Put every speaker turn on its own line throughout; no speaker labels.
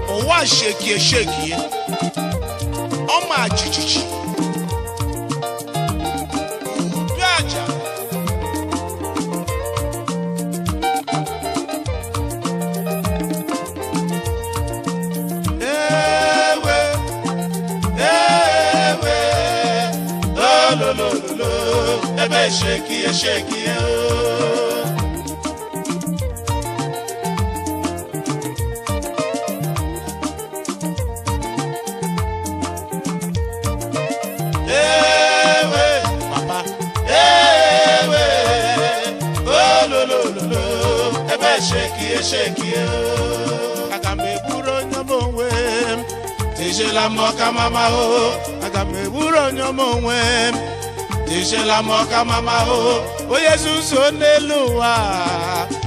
Owa shake Oma chichichi Gaja Lo ebe shake Shake Agame buro nyomonwe Tijela moka mama ho Agame buro nyomonwe Tijela moka mama ho O Jesus oneluwa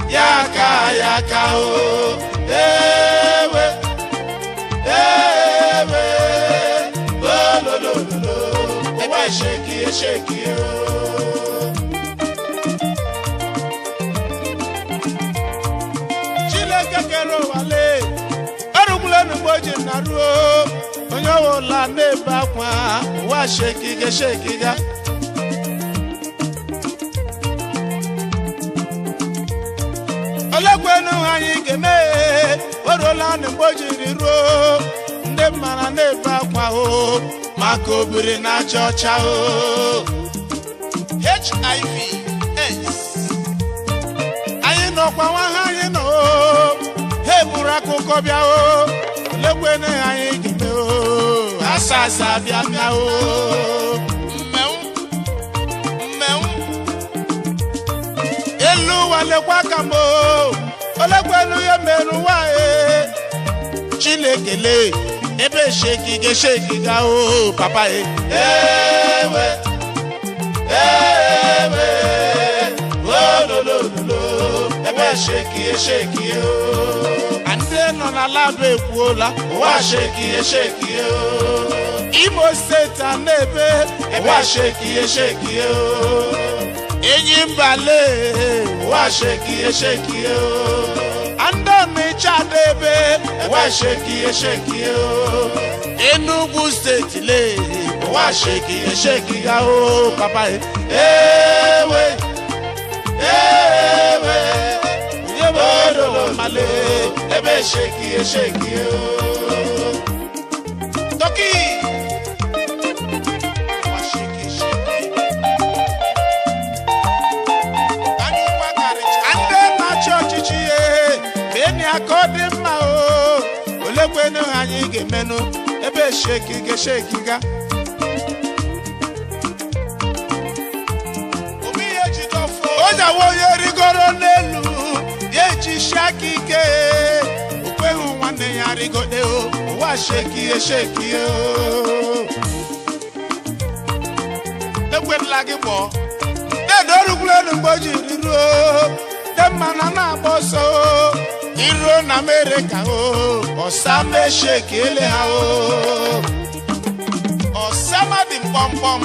Yaka ho Ewe Lo Ebe shake wale arugula nuboje naruo onyo la neba kwa wa shekiga olagbenu anyi geme orola nuboje riruo nde mara neba kwa o maka obiri na chocha o HIV AIDS ayi no kwa wa anyi no Akụkọ bịa o lekwene anyị gime o asasa bịa o mmewu elu walekwa kamo olekwenu ya meru wa Chinekele ebe shekiga o papa ewe lo ebe shake o no na lado ekwuola wa shake o Imo State anebe wa shake o Enyimbale wa shake o Andoni Chadebe wa shake o Enugu State le wa shake o papa ewe male ebe shake o Toki ani wakare ande na church chie beni akodi ma o olekwenu anyi gemenu ebe shake ga omi ejidofo ojawo yerigoro nelu Shakike ukwehu nwanne ya rigode o wa shake o Ekwela gị bo de dorugule ngboji riro de mana na boso iro na America o osame shekele ha o osama di pompom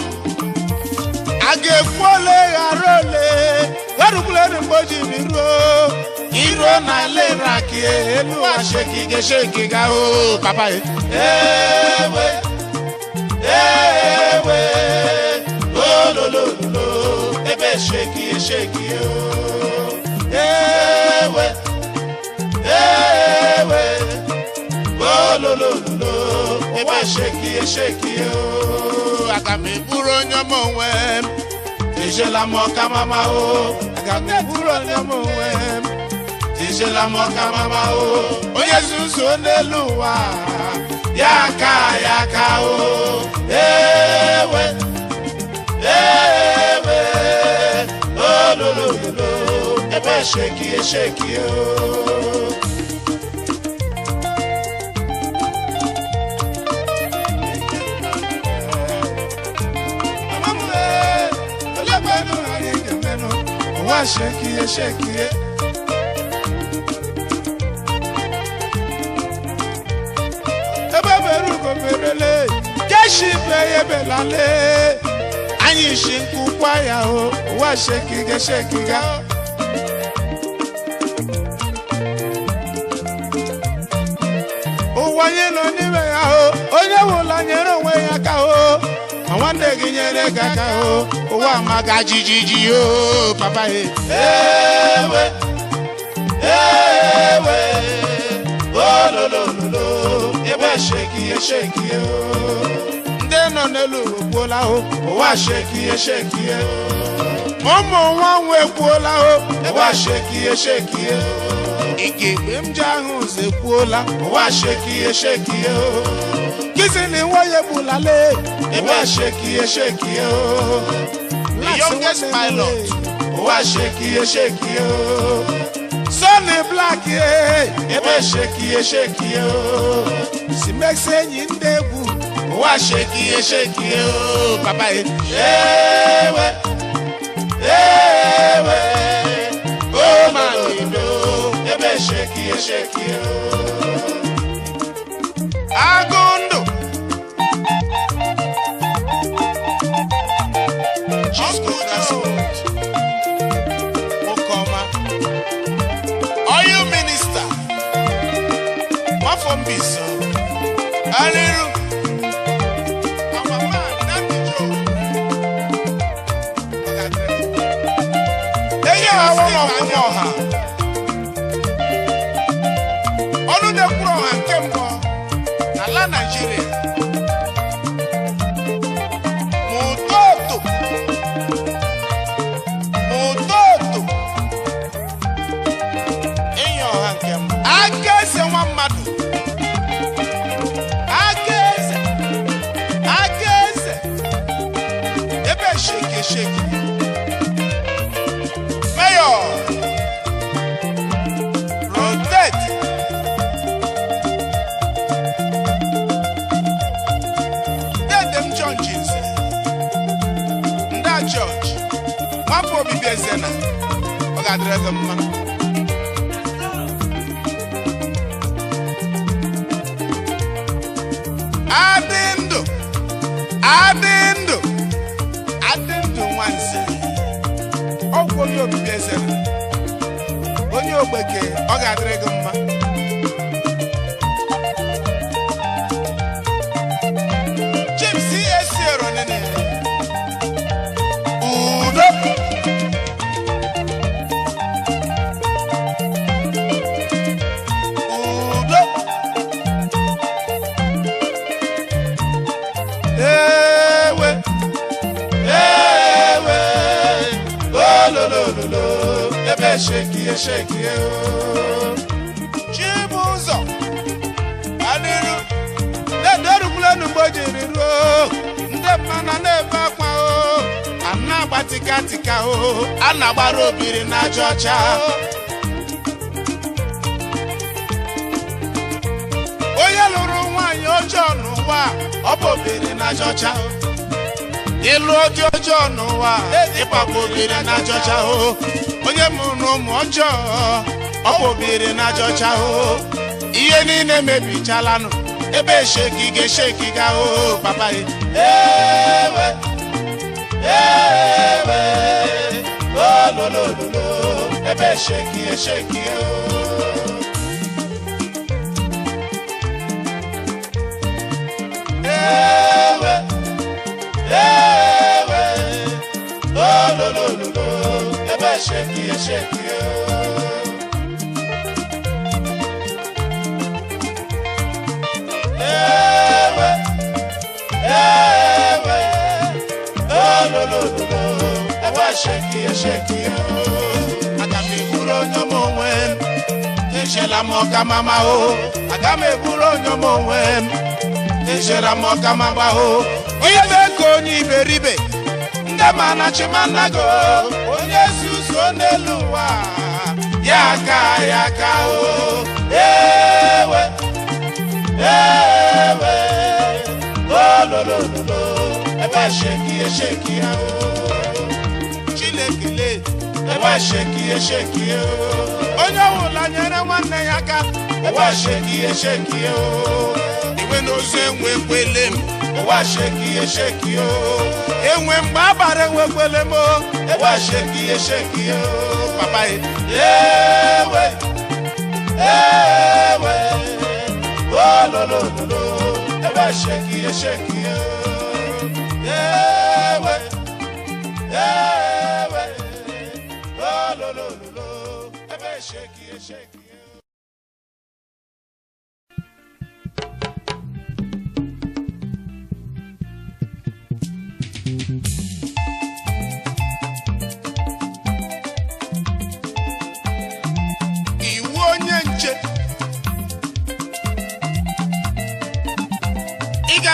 agefole arole dorugule ngboji riro iro na le raki elu a shake ga o papa ewe lo ebe shake o ewe lo ebe shake o agame buro nyomonwe Tijela moka mama o agame buro nyomonwe Tijela moka mama o Jesus oneluwa yaka o ewe lo ebe shake o wa shake shibe yebelale anyị shinku kwa ya o wa shekiga ụwa nye no n'ime ya o onye wụla nyere onwe ya ka o nwanne gị nyere gị aka o ụwa maka jijiji o papa ewe olololo ebe sheki o ndị nọ n'elu ekwuola o ụwa sheki ụmụ nwa nwe ekwuola o ụwa sheki Igebe m ji ahụ ụzọ ekwuola ụwa sheki o Kizini nwoye bulale ụwa sheki o The youngest pilot ụwa sheki o Sonny Black ebe sheki o si mekse enyi ndị egwu ụwa sheki o papa ewe oh manino ebe sheki o Agundo Okoma Oil Minister Wafom Biso Aliru Amama Nandi Joe Eye awon ọha Onu de kwuru ọha nke mbọ n'ala Nigeria Mutoto Enyo ọha nke mbọ Ageze nwa mmadụ Ageze ebe sheki Mayor Rotate Dedem John Jinse Nda George Wapụ obibi ezena ọ ga-adịrị gị mma Adị ndụ nwanze ọgwụ onye obibi ezena onye ogbeke ọ ga-adịrị gị mma James esiero nene udo olololo ebe sheki o Chibuzo Aliru Nederukwule n'ugbojiri ruo ndị mmana na-ebe akwa o ana agbatika o ana agbara obiri na aja ọcha onye lụrụ nwaanyị ọjọọ n'ụwa ọ bụ obiri na aja ọcha Ilu oji ọjọọ n'ụwa ịkpakọ obiri na aja ọcha o onye mụrụ ụmụ ọjọọ ọ bụ obiri na aja ọcha o ihe niile mebichalanụ ebe sheki ga o papa ewe olololo ebe sheki o olololo ebe sheki o olololo ebe sheki o aga m eburu onye m onwe m ejela m ọka mama o aga m eburu onye m onwe m ejela m ọka mama o ibe ka onye iberibe ndị mana chimanago onye zuzo n'elu ụwa ya ka o ewe olololo ebe sheki o Chilekele ebe sheki o onye ọbụla nyere nwanne ya aka ebe sheki o iwe n'ozu enwe kwele m ụwa sheki o enwe mgbe abara enwekwele m ụwa sheki o papa ewe oh lo lo lo ụwa sheki o ewe oh lo lo lo ụwa sheki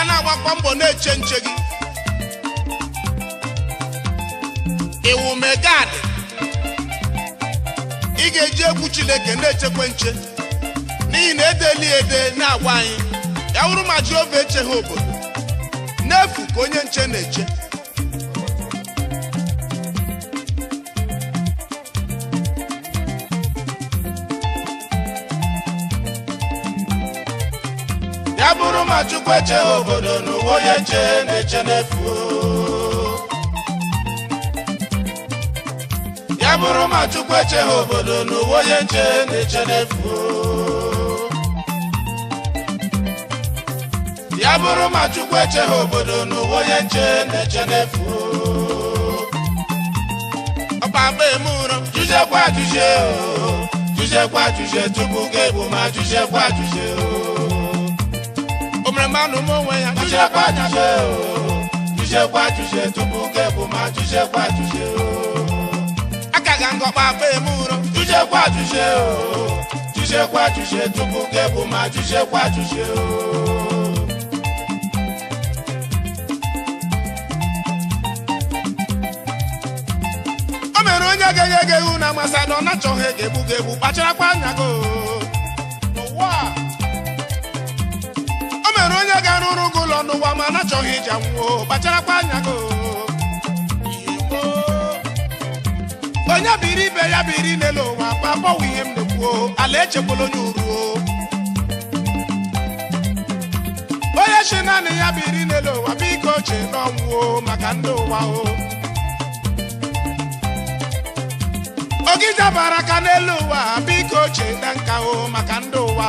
na-agbakwa mbọ na-eche nche gị iwu megad ị ga-eji egwu Chineke na-echekwa nche n'ihi na edeli ede na-agwa anyị ya wụrụ ma Jehova echeghị obodo n'efu ka onye nche na-eche ya bụrụ ma Chukwu echeghị obodo n'ụwa onye nche na-eche n'efu ya bụrụ ma Chukwu echeghị obodo n'ụwa onye nche na-eche n'efu ya bụrụ ma Chukwu echeghị obodo n'ụwa onye nche na-eche n'efu ọkpakpa emuro jujekwa juje tupu ga-ebu ma jujekwa juje manu mo ya juje tupu kebu ma juje akaga ngokpa pe muro juje tupu kebu ma juje o mere onye gege una masado na chohe gebu kpachara kwa nyago onye ga-arụrụ gị ụlọ n'ụwa ma na-achọghị ija nwụọ kpacharakwa anya gị onye biri ibe ya biri n'elu ụwa kpakpọwa ihe m na-ekwuo ala echekwala onye uruo onye chi naanị ya biri n'elu ụwa biko chee n'ọnwụo maka ndị ụwa oge dabara aka n'elu ụwa biko chee na nka maka ndị ụwa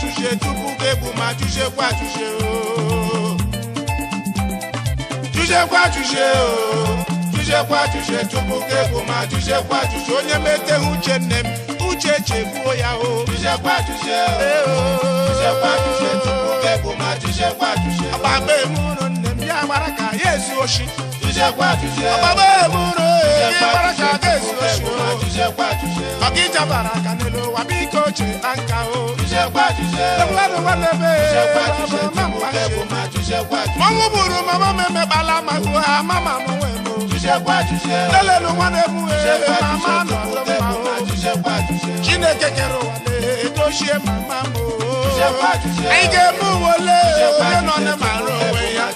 juje tupu gebu ma juje tupu gebu ma juje onye mete uche nne m uche chefuo ya juje tupu gebu ma juje ọgbagba emuro nne m ya gbara ka ya ezu oshi ọgbagba emuro ya gbara ka ga ezu oshi ọgịja bara aka n'elu ụwa biko chee na nka mọnwụ bụrụ mama m emekpala magụ ha mama m nwe m lelelu nwanne m mama Chineke kere ụwa na-edochie mama m anyị ga-eme uwele onye nọ na mara onwe ya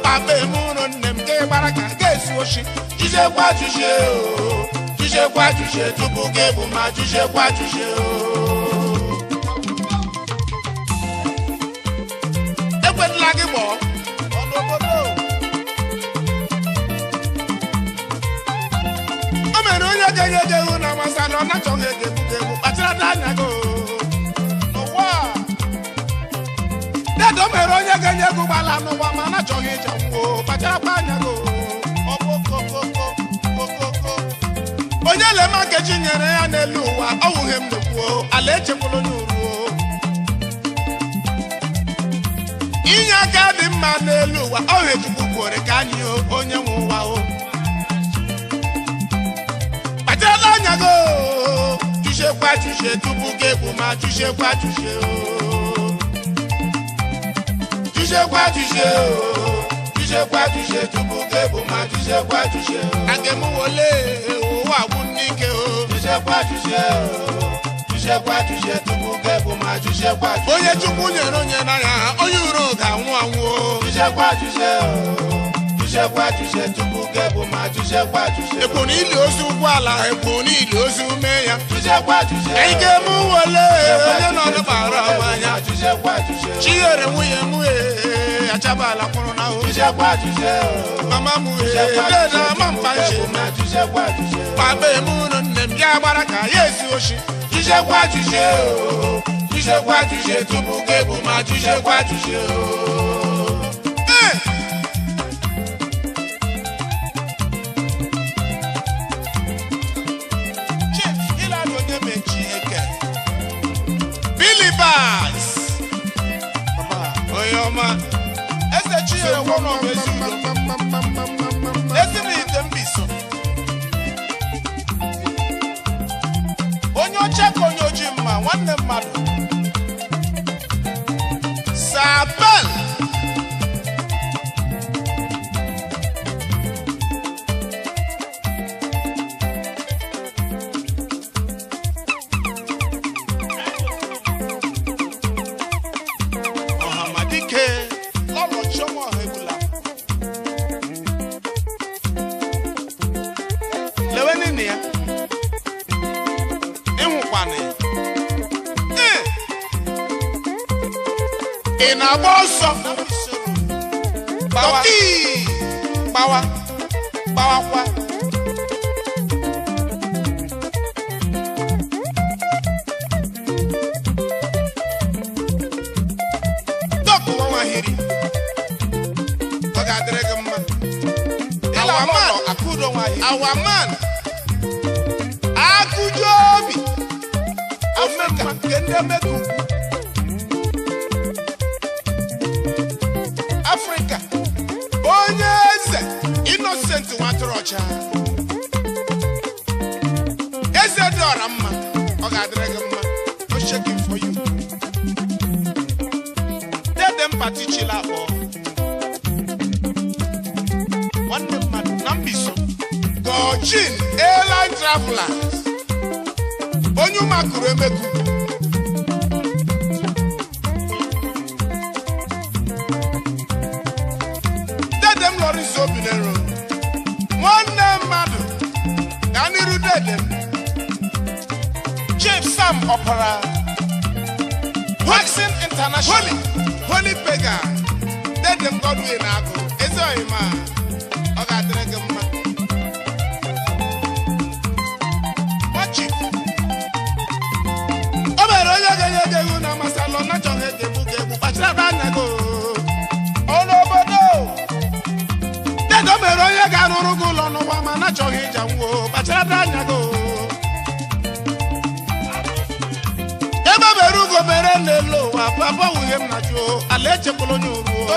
papa emụrụ nne m ka gbara ka ga-esi oshi juje tupu gebu ma juje ekwetala gị gbọọ o mere onye ga-enye hụ na masa na ọ na-achọghị gebu kpachara anya gị n'ụwa dedo mere onye ga-enye gị ụgbọala n'ụwa ma na-achọghị ije nwụọ kpacharakwa anya gị onye lema Nkechi nyere ya n'elu ụwa ọ wụghị m n'ekwuo ala echekwala onye uruo inye aka dị mma n'elu ụwa ọ hụ Chukwu kwere ka anyị onye nwe ụwa kpachala anya gị juje tupu gebu ma juje tupu gebu ma juje agemuwole ụwa gwụ n'ike juje tupu gebu ma onye Chukwu nyere onye n'anya onye uro ga-anwụ Tujekwa tuje tupu kebu ma tujekwa tuje.
Epo ni ile ozu gwala, epo ni ile ozu meya.
Tujekwa tuje.
Ike mu wole, onye no no bara wanya.
Tujekwa tuje.
Chiere mu achaba la kono na o.
Tujekwa tuje.
Mama mu deda mampanche
ma tujekwa tuje.
Babe mu no nem ya baraka Yesu oshi.
Tujekwa tuje o. Tujekwa tuje tupu kebu ma tujekwa tuje o.
Oyoma
ese chiere wono mezu ese ni tembiso onye oche ka onye oji mma nwanne mmadụ
Sabel in a bosso bawa bawa bawa kwa doko wa hiri oga drega ma our man
akudo wa hiri
our man akujobi
Africa kende meku
Africa onye eze innocent watorocha eze dora mma ọ ga-adịrị gị mma no shaking for you dedem patichila akpọ nwanne mmadụ na mbiso Gojin Airline Travelers onye ụmakụrụ emeku Lawrence Obinero nwanne mmadụ ga n'iru dedem
Chief Sam Opera Waxing International
Holy Beggar dedem Godwin agụ eze oyima ọ ga-adịrị gị mma
Machi
o mere onye ga-enye gị egwu na masalọ na chọghị egbu kpachara anya gị
onobodo
dedo mere onye ga-arụrụ gị ụlọ n'ụwa ma na chọghị ịja nwuo kpachara anya gị ebe mere ugo mere n'elu ụwa papa wuhie m na jụọ ala echekwala onye uruo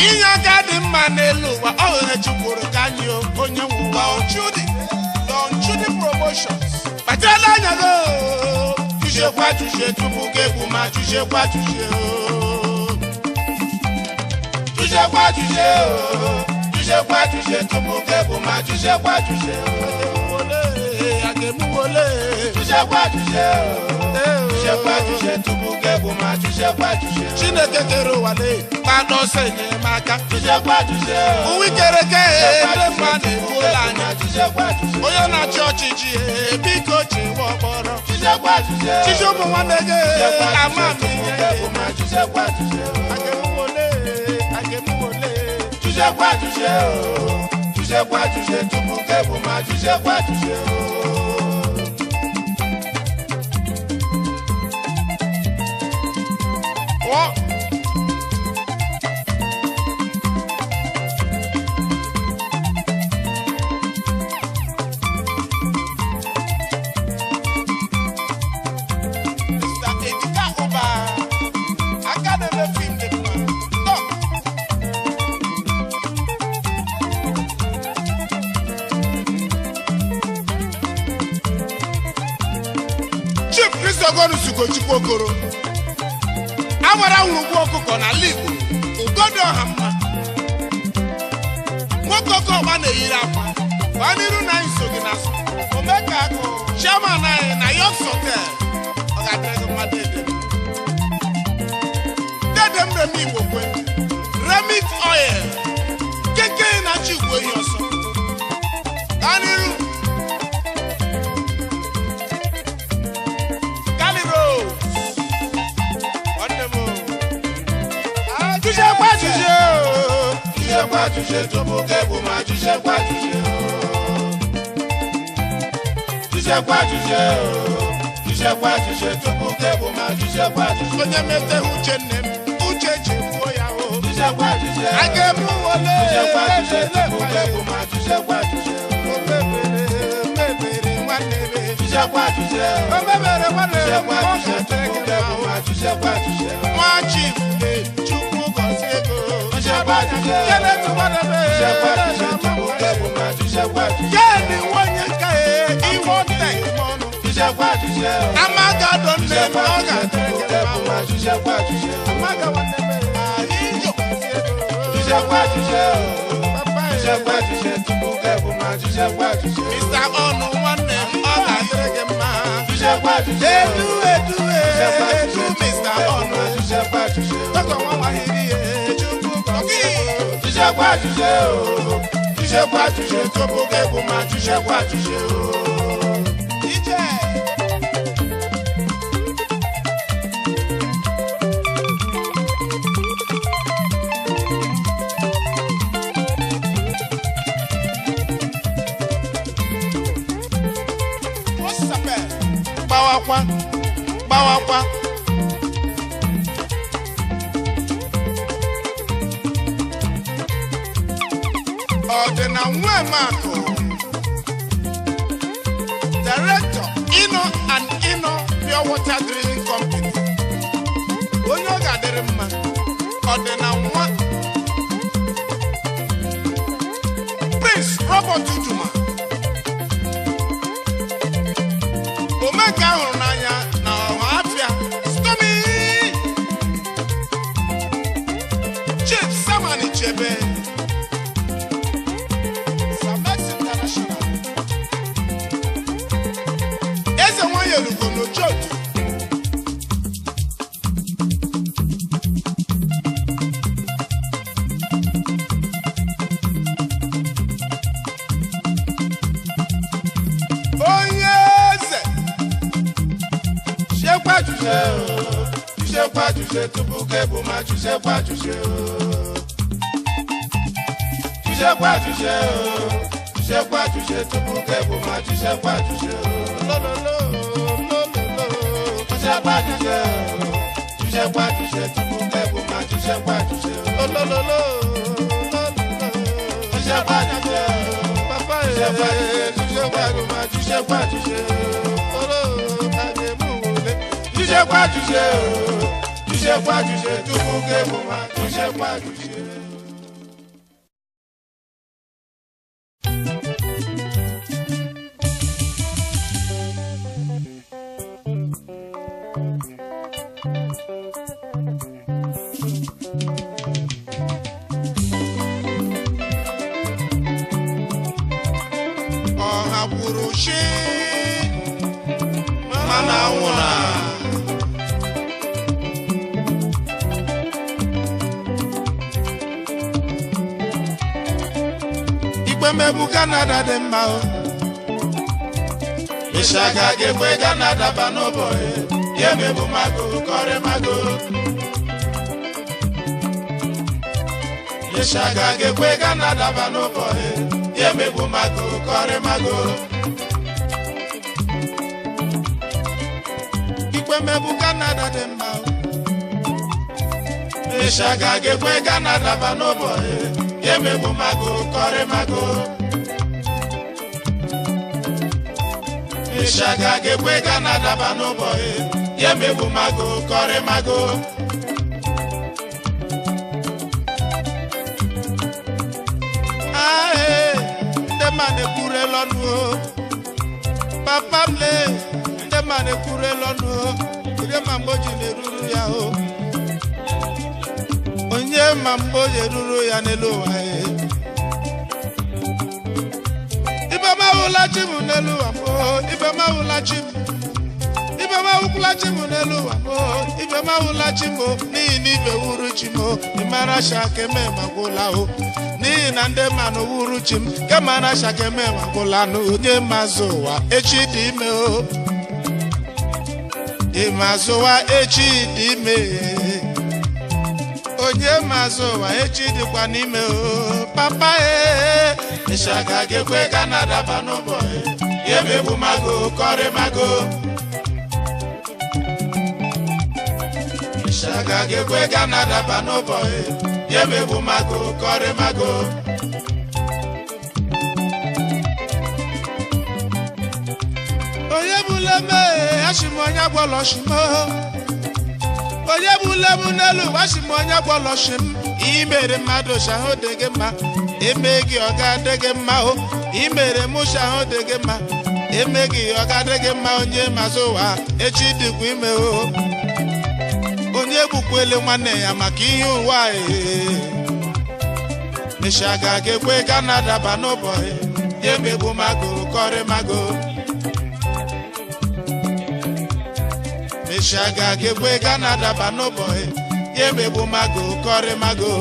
inye aka dị mma n'elu ụwa ọ ghere chukwuru ka anyị onye nwe ụwa
Don Chudi Promotions
kpachara anya gị
Tujekwa tuje tupu kebu ma tujekwa tuje o. Tujekwa tuje o. Tujekwa tuje tupu kebu ma tujekwa tuje o. Tujekwa tuje o. Tujekwa tuje tupu kebu ma tujekwa tuje o.
Chineke kere ụwa kpado ọsọ enyemaka
Tujekwa tuje o.
uwe ikereke ndị mmadụ ebuola anya
Tujekwa tuje
onye na-achị ọchịchị biko chiwa ọkpọrọ
Tujekwa tuje o.
chichi ụmụ nwanne gị ama m ihe
Tujekwa tuje o.
agemuwole
Tujekwa tuje o. Tujekwa tuje tupu kebu ma tujekwa tuje o.
Chukwu Okoro amara nwugwu ọkụkọ n'ala Igbo ugodo ọha mma nwoke ọkọọgba na-eyiri akwa gba n'iru na anyị so gị n'azụ omeka akụ chairman anyị na York Hotel ọ ga-adịrị gị mmadụ dedem Remi Igbo kwe Remit Oil keke na chigwe yoso Kaniru Kaliro Onemo Tuje kwa tuje to boke bu ma tuje kwa tuje to boke bu ma tuje kwa tuje onye mete uche nnem uche chefuo ya o tuje kwa tuje agemu wole tuje kwa tuje to boke bu ma tuje kwa tuje mebere wanebe tuje kwa tuje mebere wanebe tuje kwa tuje to boke bu ma tuje kwa tuje mwa chief chukwu gosego tuje kwa tuje kele tu wanebe tuje kwa tuje to boke bu ma tuje kwa tuje yeni wonye kae iwote Amaga don't let Amaga Mr. Ono one name Oga Tregema Edu Mr. Ono Toko mama hiri Chukwu koki Tuje kwa tuje Tobo kebo ma tuje kwa tuje Bawakwa Odena Nwemako Director Ino and Ino Pure Water Drilling Company Onye oga dịrị mma Odena Nwa Prince Robert Ujuma Omeka hụrụ n'anya na Ọhafịa Stomi Chief Samani Chebe Samex International Eze nwanyị elugo n'Ojoto Tuje to boke bu ma tuje kwa tuje to boke bu ma tuje kwa tuje lo tuje kwa tuje to boke bu ma tuje kwa tuje lo tuje kwa tuje papa tuje kwa bu ma tuje kwa tuje lo agemu le tuje kwa tuje Tuje kwa tuje to boke bu ma tuje kwa tuje Oha burushi mana una Mebu Canada dem mao Mishaga gekwe Canada bano boy Ye mebu mago kore mago Mishaga gekwe Canada bano boy Ye mebu mago kore mago Ikwe mebu Canada dem mao Mishaga gekwe Canada bano boy Yemebu mago kore mago Ishaga gekwe Canada bano boy Yemebu mago kore mago Ae Ndemane kure lonu Papa mle Ndemane kure lonu Kure mamboji neruru ya o Onye mamboji neruru ya nelu wae Ibe mawula chimu nelu ambo Ibe mawula chimu ibe ma wukula chimo n'elu ụwa mo ibe ma wula chimo n'ihi na ibe wuru chimo ịmara shakeme magwụla o n'ihi na ndị mmanụ wuru chim kemara shakeme magwụla na onye mazụ ụwa echi dị ime o ịmazụ ụwa echi dị ime onye mazụ ụwa echi dịkwa n'ime o papa ịshaga gekwe ka na-adaba n'ụbọ ya mebu mago kọrị mago ịshaga gekwe ka na-adaba n'ụbọ ya mebu mago kọrị mago onye bụla mee ashimo onye gwọlọ shimo onye bụla m n'elu ashimo onye gwọlọ shim imere mmadụ shahụ dị gị mma eme gị ọ ga-adị gị mma o imere mụ shahụ dị gị mma eme gị ọ ga-adị gị mma onye mazụ ụwa echi dịkwa ime o onye gbukwele nwanne ya maka ihe ụwa meshaga ga-ekwe ka na-adaba n'ụbọchị ya emegbu mago kọrị mago meshaga ga-ekwe ka na-adaba n'ụbọchị ya emegbu mago kọrị mago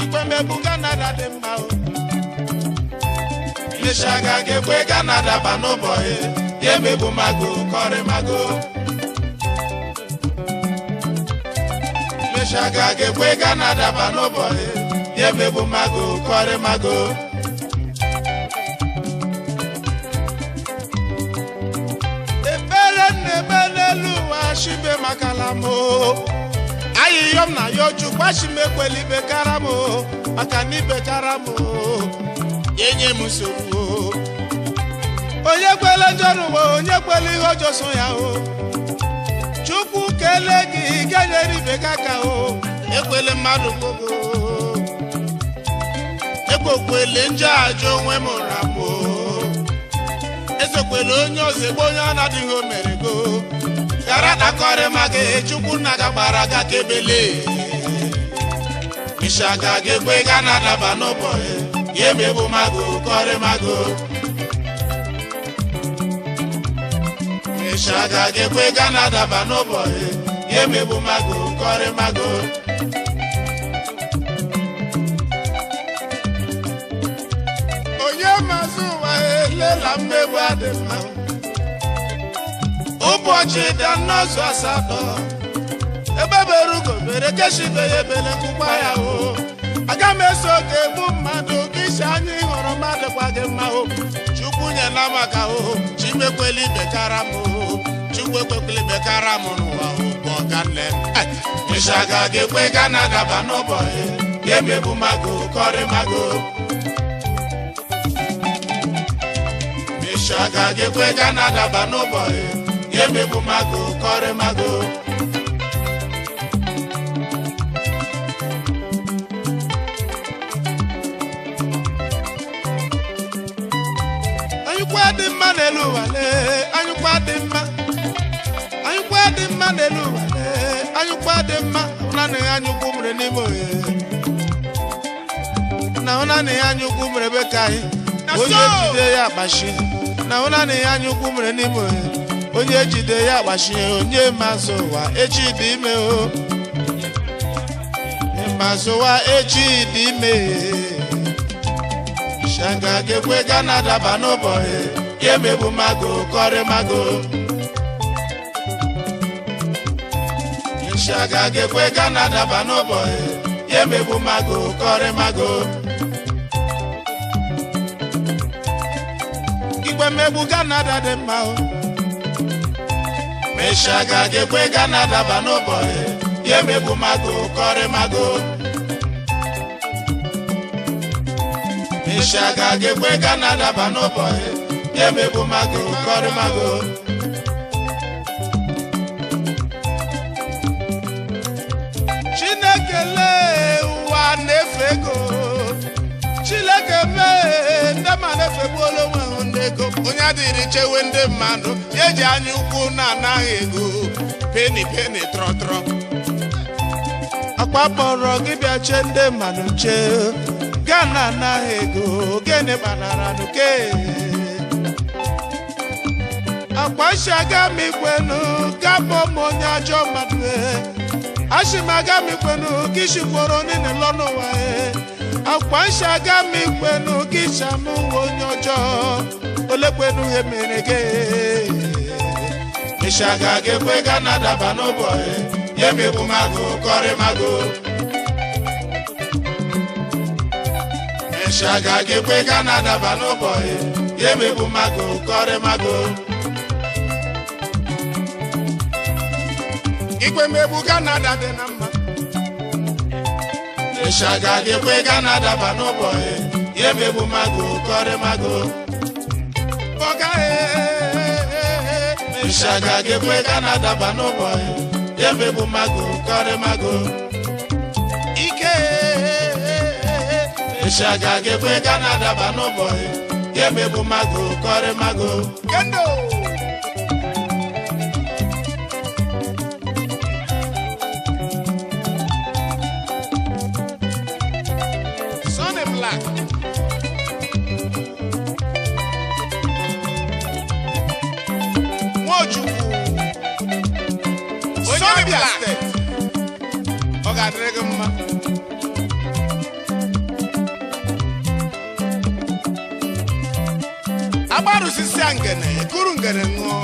ikpe megbu Canada dị mma o meshaga ga-ekwe ka na-adaba n'ụbọchị ya emegbu mago kọrị mago meshaga ga-ekwe ka na-adaba n'ụbọchị ya emegbu mago kọrị mago shibe makalamo ayiyom na yoju kwashime kweli bekaramo makani bekaramo yenye musowo onye kwele njonu onye kwele hojo so ya o chukwu kele gi genyeri bekaka o ekwele mmadụ gogo ekwekwele nje ajo onwe moramo ezekwele onye ozegbo onye anadịghị o mere go Garata kore mage chukwu na gagbara ga kebele Mishaga gekwe ga na daba n'ụbọ ya emegbu mago kore mago Mishaga gekwe ga na daba n'ụbọ ya emegbu mago kore mago onye mazụ ụwa elela mmegbu adị mma ụbọchị dị n'ọzọ asatọ ebe berugo bere keshibe ya ebele nkụkwa ya o aga m eso oge egbu mmadụ ka isi anyị hụrụ mmadụ kwa gị mma o chukwu nyela maka o chimekweli bekara m o chukwu ekwekweli bekara m n'ụwa bụ ọganne m Mishaga ga-ekwe ga na-adaba n'ụbọchị ya emegbu mago kọrị mago Mishaga ga-ekwe ga na-adaba n'ụbọchị ya emegbu mago kọrị mago anyụkwa dị mma n'elu ụwa anyụkwa dị mma n'elu ụwa anyụkwa dị mma naanị anyụkwu mere n'ime ohe na naanị anyụkwu mere ebe ka anyị onye jide ya akpachi na naanị anyụkwu mere n'ime ohe onye jide ya gbachie onye mazụ ụwa echi dị ime o mazụ ụwa echi dị ime Mishaga gekwe ga na-adaba n'ụbọchị ya emegbu mago kọrị mago Mishaga gekwe ga na-adaba n'ụbọchị ya emegbu mago kọrị mago igwe mmegbu Canada dị mma o Mishaga gekwe ga na-adaba n'ụbọchị ya emegbu mago kọrị mago Mishaga gekwe ga na-adaba n'ụbọchị ya emegbu mago kọrị mago Chineke lee ụwa na-efe ego Chineke mee ndị ma na-efegbu onwe ha ndị ego onye adịrị chewe ndị mmadụ ya eji anya ukwu na-anaghị ego peni trọtrọ akpa kpọrọ gị bịa chee ndị mmadụ chee gaa na anaghị ego gịnị kpanara nuke Agbashaga mi kwenu gabo monya jo madwe Ashimaga mi kwenu kishikworo nini lono wae Agbashaga mi kwenu kishamu wonyojo Ole kwenu hemenege Ishaga gekwe ganada bano boy Yemi bumago kore mago Ishaga gekwe ganada bano boy Yemi bumago kore mago Ikwe mebu Canada de namba Ishaga gekwe Canada bano boy Yemi bumago kore mago Boga Ishaga gekwe Canada bano boy Yemi bumago kore mago Ike Ishaga gekwe Canada bano boy Yemi bumago kore mago Kendo Abaru sisiangene kurungere ngo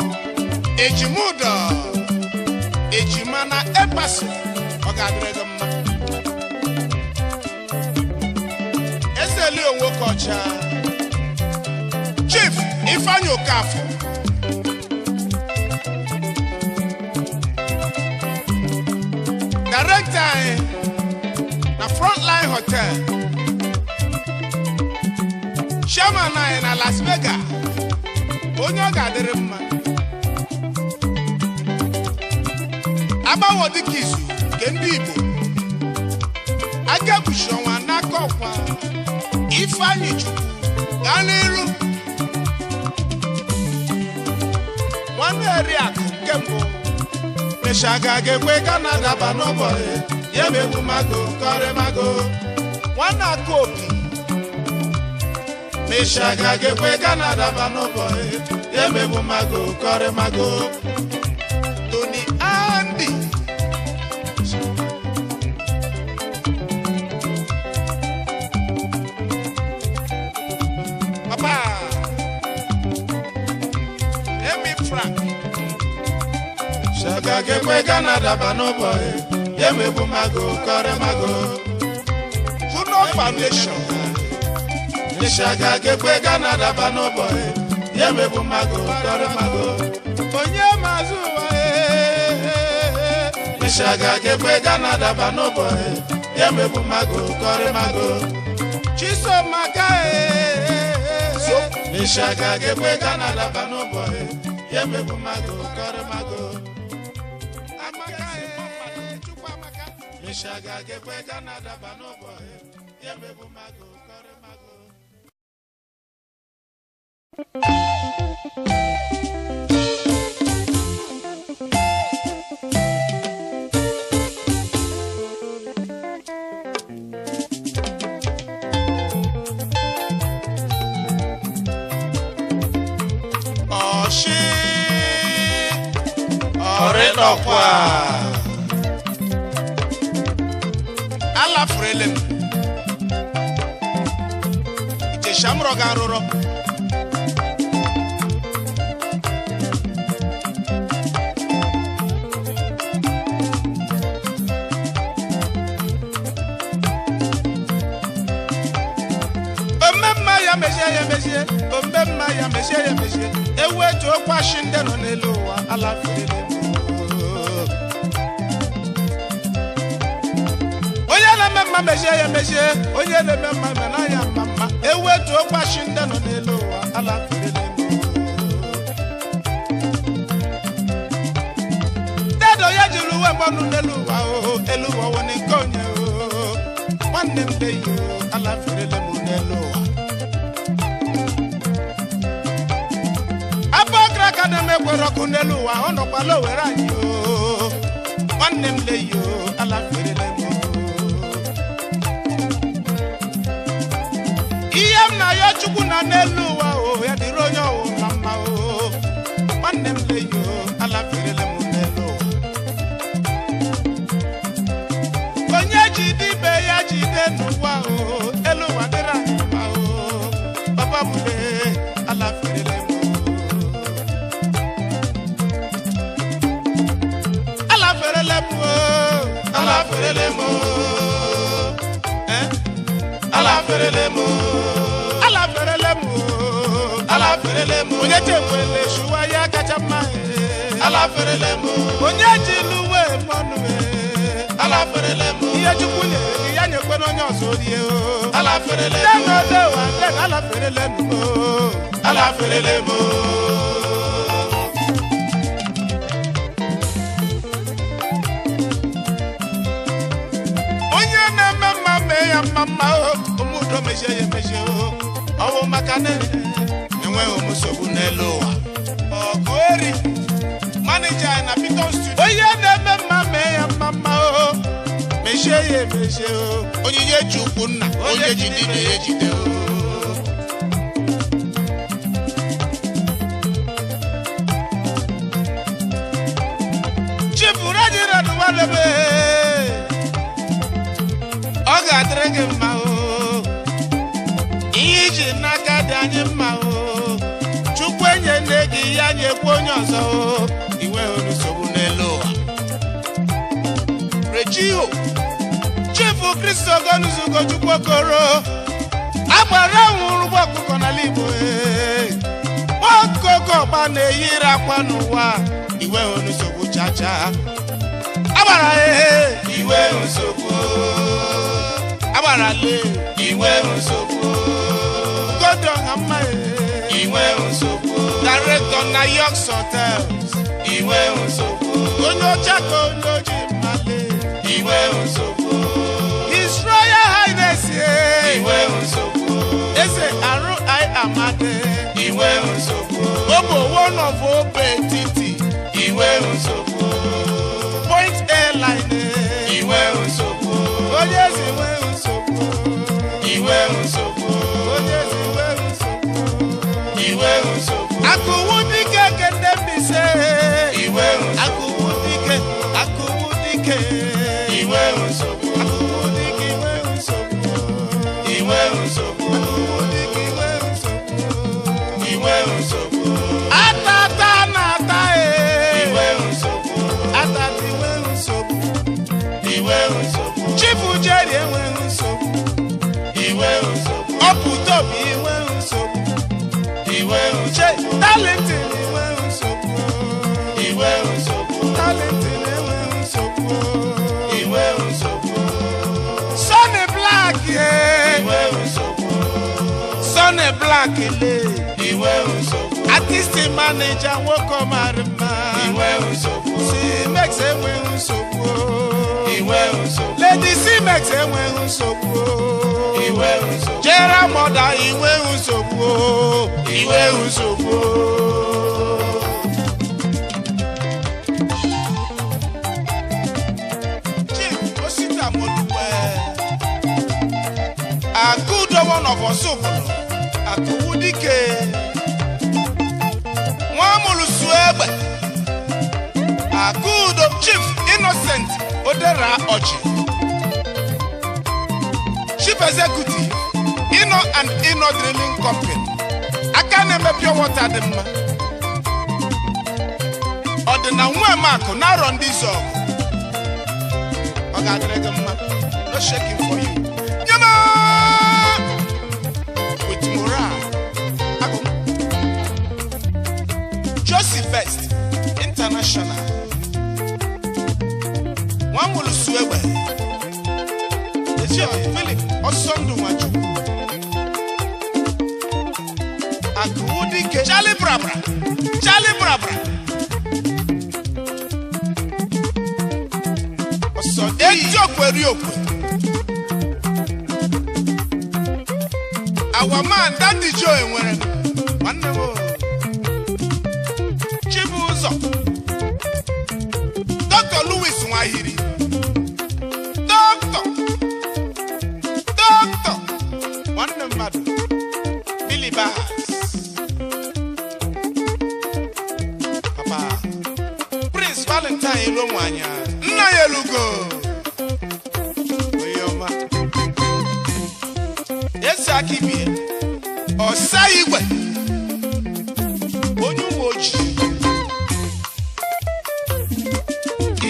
ejimudo ejimana epasi ogadrega mma eseli onwo kocha Chief Ifanyo Kafu Director na Frontline Hotel Chairman na Las Vegas onye ọ ga-adịrị mma agbawo dịka izu nke ndị Igbo aga kpuchi ọnwa n'aka ọkwa Ifeanyi Chukwu gaa n'iru nwanne Eriakụ nke mbụ Ishaga gekwe Canada banobọyị ya megbu mago kọrị mago nwanne Akaobi Ishaga gekwe Canada banobọyị ya megbu mago kọrị mago Tony Andy Papa Emi Frank Ishaga gekwe Canada banobọyị ya megbu mago kọrị mago Funo Foundation Ishaga gekwe Canada banobọyị ya megbu mago kọrị mago onye mazuwa Ishaga gekwe Canada banobọyị ya megbu mago kọrị mago Chisomaka Ishaga gekwe Canada banobọyị ya megbu mago kọrị mago Ishaga gekwe Canada banobọyị ya megbu mago kọrị mago Oshi Orinokwa Ala frelem Ije shamro garoro ya mesie ewe to kwa shinde no n'elu ụwa ala fere onye na memma mesie onye na memma na ya mama ewe to kwa shinde no n'elu ụwa ala fere dedo ya jiru we monu n'elu ụwa o elu ụwa woni konye o nwanne m dey o ala fere n'elu ụwa Kademe kwero kunelu wa ono kwa lo wera yo nwanne m le yo ala fere le mo Iyem na yo Chukwu na nelu wa o ya diro nyo o mama o nwanne
ferelemo ala ferelemo
ala ferelemo
ala ferelemo
onye chekwele shuwa ya kacha mma
ala ferelemo
onye jiluwe mọnụ
ala ferelemo
ihe chukwu nyere ya nyekwe n'onye ọzọ rie
ala ferelemo
denodewa den ala ferelemo
ala ferelemo
onye na-eme mma mee ya mma omudo mejie ya emejie ọwụ maka na
enweghị nsogbu n'elu ụwa
ọgụ eri manija na Piton Studio onye na-eme mma mee ya mma mejie ya emejie
onyinye Chukwu nna onye jide ibe ya ejide
chifuru ejiri ọdụwadebe ọ ga-adịrị gị mma ihe iji n'aka dị anyị mma Chukwu enye nne gị ya nyekwa onye ọzọ
iwe nsogbu n'elu ụwa
Rejiho Chifu Kristo Gonuzugo Chukwu Okoro agbara nwụrụ ụgbọ ọkụkọ n'ala Igbo ọkụkọ ọgba na-eyiri akwa n'ụwa
iwe nsogbu chacha
agbara
iwe nsogbu
agbara le
iwe nsogbu
Godon Hamma
iwe nsogbu
Director na York's Hotels
iwe nsogbu
onye ọcha ka onye oji mmale
iwe nsogbu
His Royal Highness
iwe nsogbu
Eze R.I. Amade
iwe nsogbu
Obo one of Obe Titi
iwe nsogbu
Point Airline
iwe nsogbu
onye ezi nwe nsogbu
iwe nsogbu
onye ezi nwe nsogbu
iwe nsogbu
akụwu dike kende mbise
iwe nsogbu
akụwu dike
iwe nsogbu
akụwu dike iwe nsogbu
iwe nsogbu
akụwu dike iwe nsogbu
iwe nsogbu
atata na-ata
iwe nsogbu
atata iwe nsogbu
iwe nsogbu
Chifu Jerry enwe nsogbu
iwe nsogbu
ọpụtobi iwe nsogbu
iwe
che talentin iwe nsogbu
iwe nsogbu
talentin enwe nsogbu
iwe nsogbu
Sonny Black
iwe nsogbu
Sonny Black le
iwe nsogbu
artist manager nwoke ọmara mma
iwe nsogbu
Simex enwe nsogbu
iwe nsogbu
Lady Simex enwe nsogbu
iwe nsogbu
Jera Moda iwe nsogbu
iwe nsogbu
Chief Osita Modupe Akudo one of Osubulu Akuwu dike Nwamulusu egbe Akudo Chief Innocent Odera Oji Chief Executive Inno and Inno Drilling Company aka na-eme pure water dị mma ọ dị na nwe makụ na-arọ ndị izu ọgụ ọ ga-adịrị gị mma no shaking for you nyema with morale agụ Josie Best International Nwamulusu egbe Philip Osondu Nwachukwu Akuwu dike Charlie Brabra Osodi Ejiokwe Riokwe Our man Daddy Joe nwere nwanne m Chibuzo Dr. Louis Nwahiri Doctor nwanne mmadụ Billy Bahas Papa Prince Valentine Ilonwanya nna ya elugo oyoma esi akibie ọsa igwe onye uwe ojii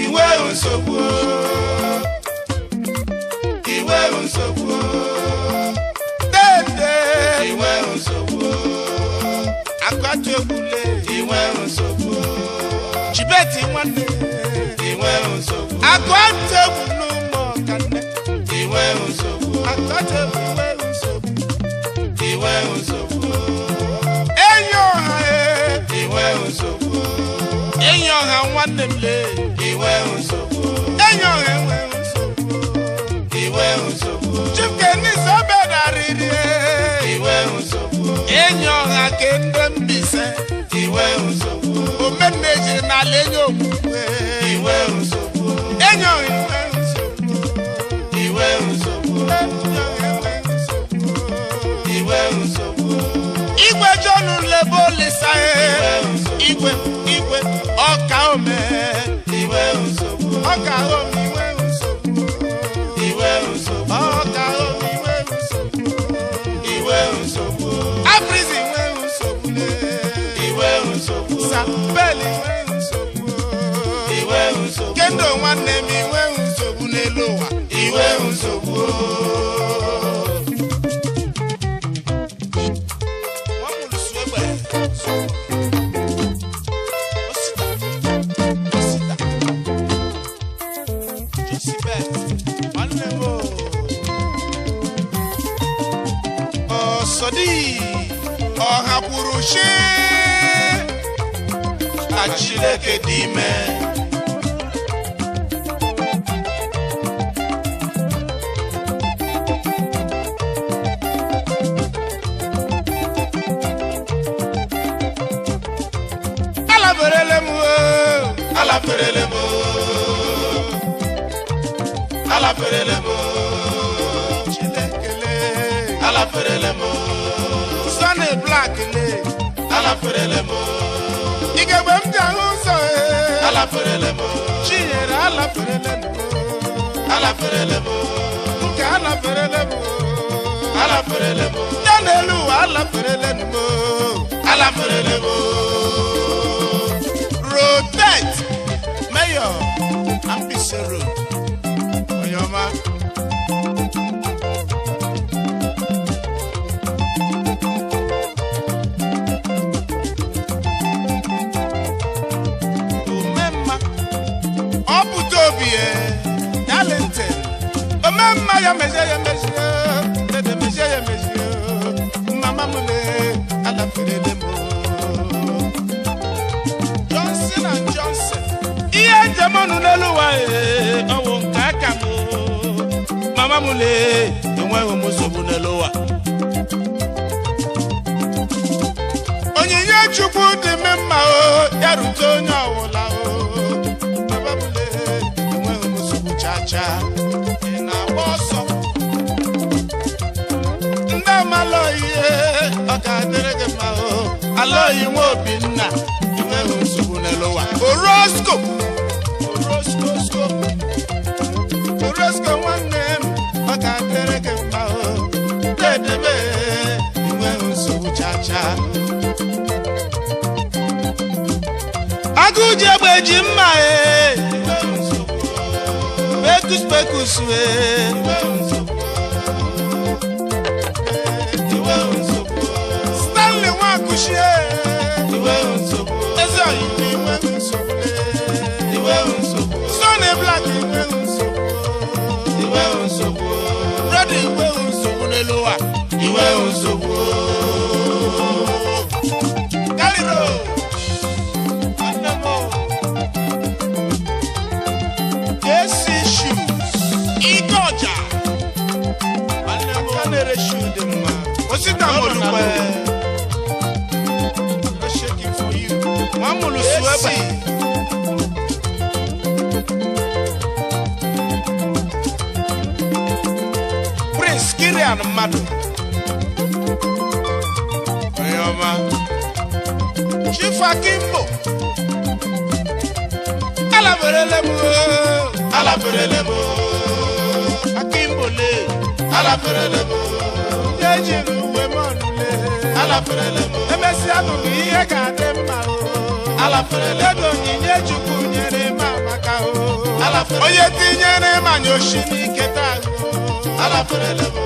iwe nsogbu
iwe nsogbu
dede
iwe nsogbu
akwatu egwule
iwe nsogbu
chibeti nwanne
iwe nsogbu
akwatu egwulu mo kanne
iwe nsogbu
akwatu egwule nsogbu
iwe nsogbu
enyo ha
iwe nsogbu
enyo ha nwanne mle
iwe nsogbu
enyo ha enwe nsogbu
iwe nsogbu
chukeni sobedariri
iwe nsogbu
enyo ha kende mbise
iwe nsogbu
omeneji na lenyo okwe
iwe nsogbu
enyo iwe nsogbu
iwe nsogbu
enyo enwe nsogbu
iwe nsogbu
igwe jonu lebo lisae igwe ọka ome
iwe nsogbu
ọka ome iwe nsogbu
iwe nsogbu
ọka ome iwe nsogbu
iwe nsogbu
aprizi iwe nsogbu
iwe nsogbu
sapeli iwe nsogbu
iwe nsogbu
kendo nwanne m iwe nsogbu n'elu ụwa
iwe nsogbu
ọha kwuru shi
na Chineke dị ime
alaferele m
alaferele m alaferele m
Chinekele
alaferele m
Sunny Black le
alaferele m
igegbe m ji ahụ ụzọ
alaferele m
Chinyere alaferele m
alaferele m
nke alaferele m
alaferele m
ya n'elu ụwa alaferele m
alaferele m
rotate mayor Ambise Road Oyoma omemma ọ pụta obi talented omemma ya mezie dede mezie ya mezie mama m le alaferele m Johnson and Johnson ihe njem ọnụ n'elu ụwa ọwụ nke aka m mama m le enweghị m nsogbu n'elu ụwa onyinye Chukwu dị m mma ya rute onye ọwụla mama m le enweghị m nsogbu chacha ị na-agba ọsọ ndị amala ihe ọ ga-adịrị gị mma alọghị nwa Obinna enweghị nsogbu n'elu ụwa Orozco nwanne m ọ ga-adịrị gị mma dedebe enweghị nsogbu chacha agụji egbe ji mma pekus Stanley Nwakuchie ezi oyibo enweghị nsogbu Sunny Black enweghị nsogbu brother enweghị nsogbu n'elu ụwa
iwe nsogbu
Galiro JC Shoes ike ọja kanere shoe dị mma osita molukwe shaking for you nwamulu suebe Prince Kirian mmadụ Oyoma Chief Akimbo alaferele m Akimbo le
alaferele m
ejiri uwe m ọnụle
alaferele m
emesi abụghị ihe ga-adị mma
alaferele
ego onyinye Chukwu nyere m amaka
alaferele
onye tinyere m anya oshi n'ike taa
ala perelebo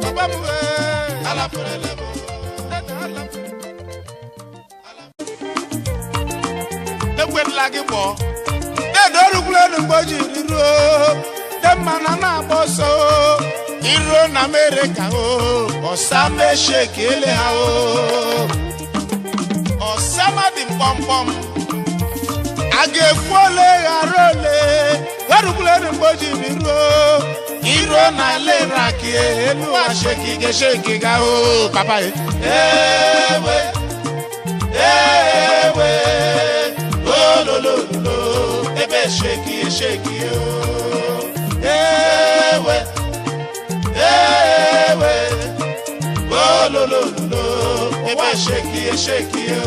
papa mu ala perelebo ekwela gị gbọ dedo rugule n'ugboji riro demana na boso iro na America o osame shekele ha o osama di pompom agefole arole rugule n'ugboji riro iro na lera ki elu asheki ga o papa ewe lo lo lo ebe sheki o ewe lo lo lo ebe sheki o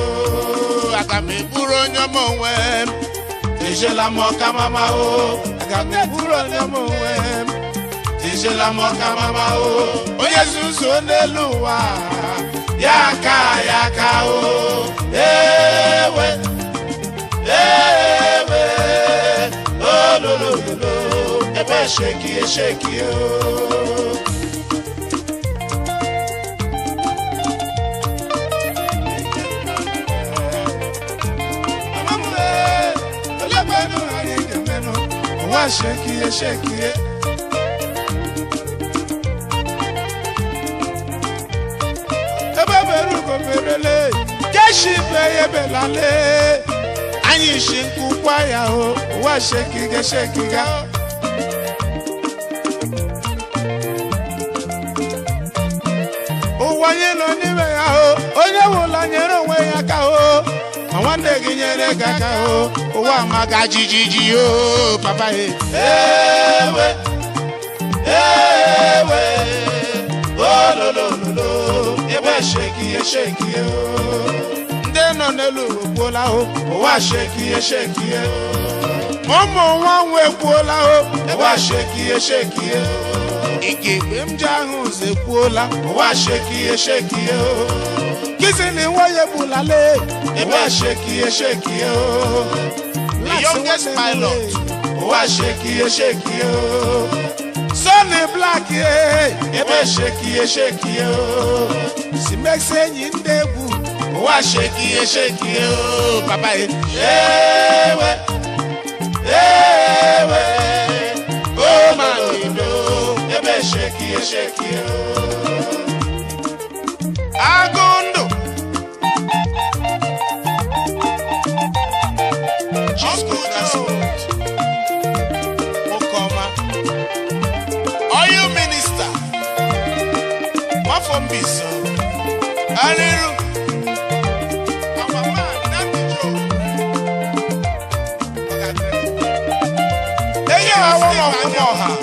agame buro nyomo wem ejela mo mama o agame buro nyomo wem ejela mo mama o onye zuzu n'eluwa yaka o ewe lo lo lo ebe sheki o wa sheki ebe beru go berele keshi beye belale anyi shinku kwa ya o wa sheki ga o wanye no ni me ya o onye wula nyere onwe ya ka o awande gi nyere ga ka o wa maga jijiji o papa ewe lo lo ebe sheki o nde no nelu gbola o wa sheki o momo wa nwe gbola o wa sheki o igegbe mjahu ze gbola wa sheki o kisini woye bulale ebe sheki o the youngest pilot wa sheki o Sonny Black ebe sheki o si mexe nyindegu wa sheki o papa ewe oh manino ebe sheki o agondo Oil minister, what from Biso? Hallelujah. Our man, Nandy Joe. Hey, I want to know her.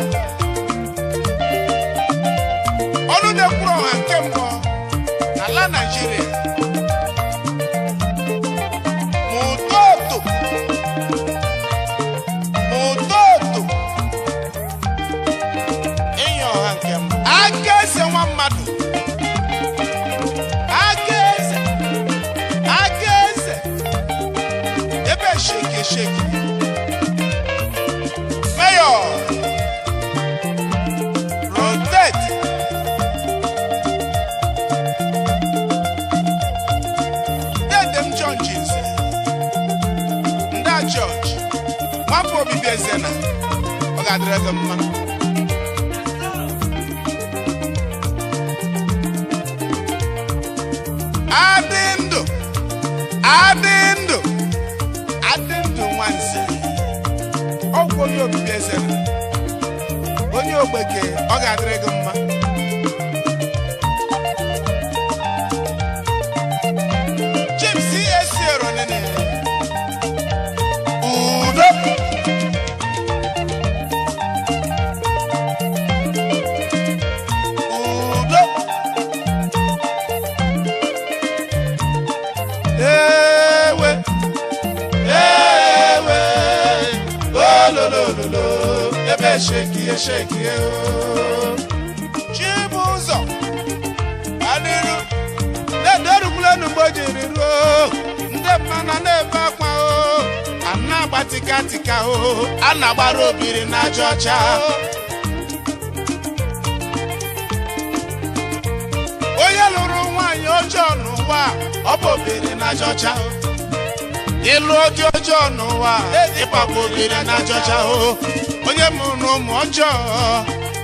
All of the pro and tempo, Nala Nigeria. Mototo. Ageze one madu. Ageze. Ebe shake. Mayor. Rotate. Then them judges. That judge. One for be bezena. Oga dress them man. Adendo once. Oh, go you be blessed. When you obeke, oga dregma. Gypsy esero nene. Udo. Shake Chibuzo Aliru Dedo Kulenu Bojiro Nde mana neba kwa o Anagba tika o Anagbara obiri na Georgia n'ụwa ọ bụ obere na jọcha ịlụ oge ọjọọ n'ụwa ịkpakwa obere na jọcha onye mụrụ ụmụ ọjọọ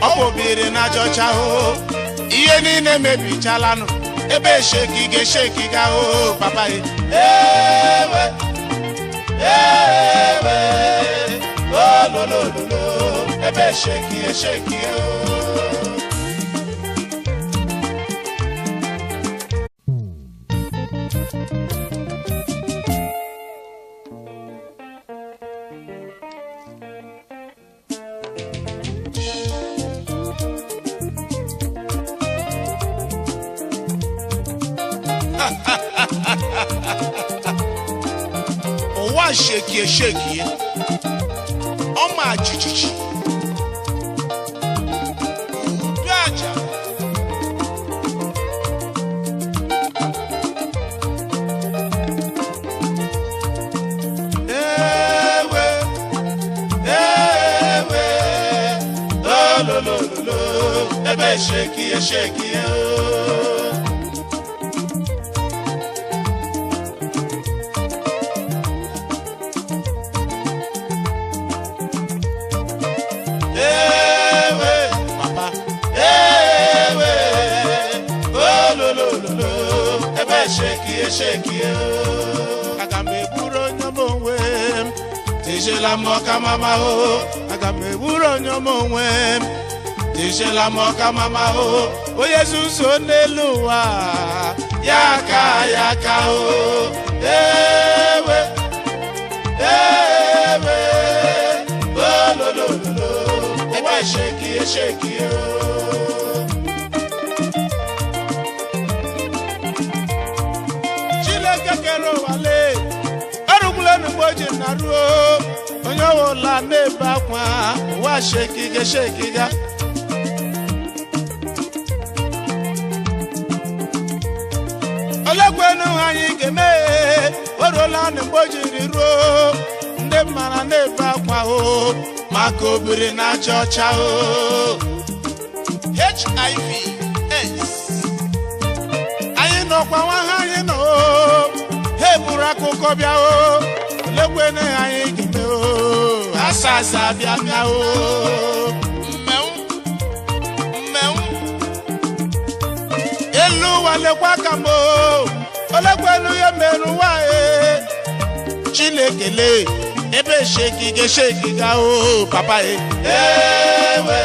ọ bụ obere na jọcha ihe niile mebichalanụ ebe shekiga papa ewe olololo ebe sheki Owa sheki Oma chichichi Gaja Ewe Lo ebe sheki sheki aga me buro nyomo wem tijela moka mama aga me buro nyomo wem tijela moka mama o Jesus oneluwa yaka ewe lo ebe sheki onye ọwụla na-ebe akwa ụwa shekiga olekwenu anyị ga-eme oruola na mgbe o jiri ruo ndị mmara na-ebe akwa maka obiri na aja ọcha HIV/AIDS anyị nọkwa nwa ha anyị nọ ha eburu akụkọ bịa olekwenu anyị ga-eme asasa bịa mmenwu elu walekwa ka m olekwenu ya merụ nwaanyị Chinekele ebe shekiga papa ewe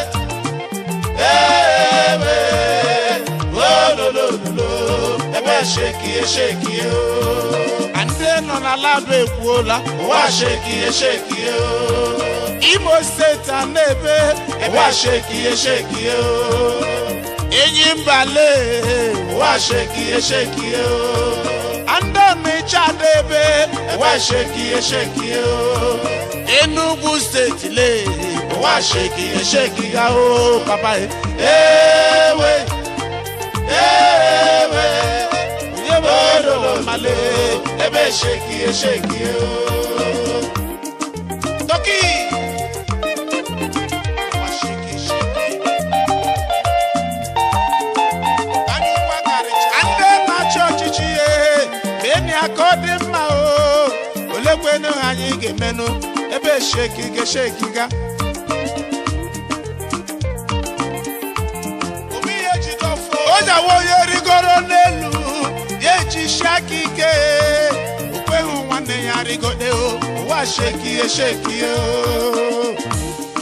olololo ebe sheki ande nọ na lab ekwuola ụwa sheki Imo State anebe ụwa sheki enyi mbale ụwa sheki ande chadebe ụwa sheki Enugu State le ụwa sheki papa ewe male ebe sheki Toki ande na church beni akọdị mma olekwenu anyị ga-emenụ ebe shekiga ojawo onye rigoro n'elu ya eji shaki ike okweghị nwanne ya rigode ụwa sheki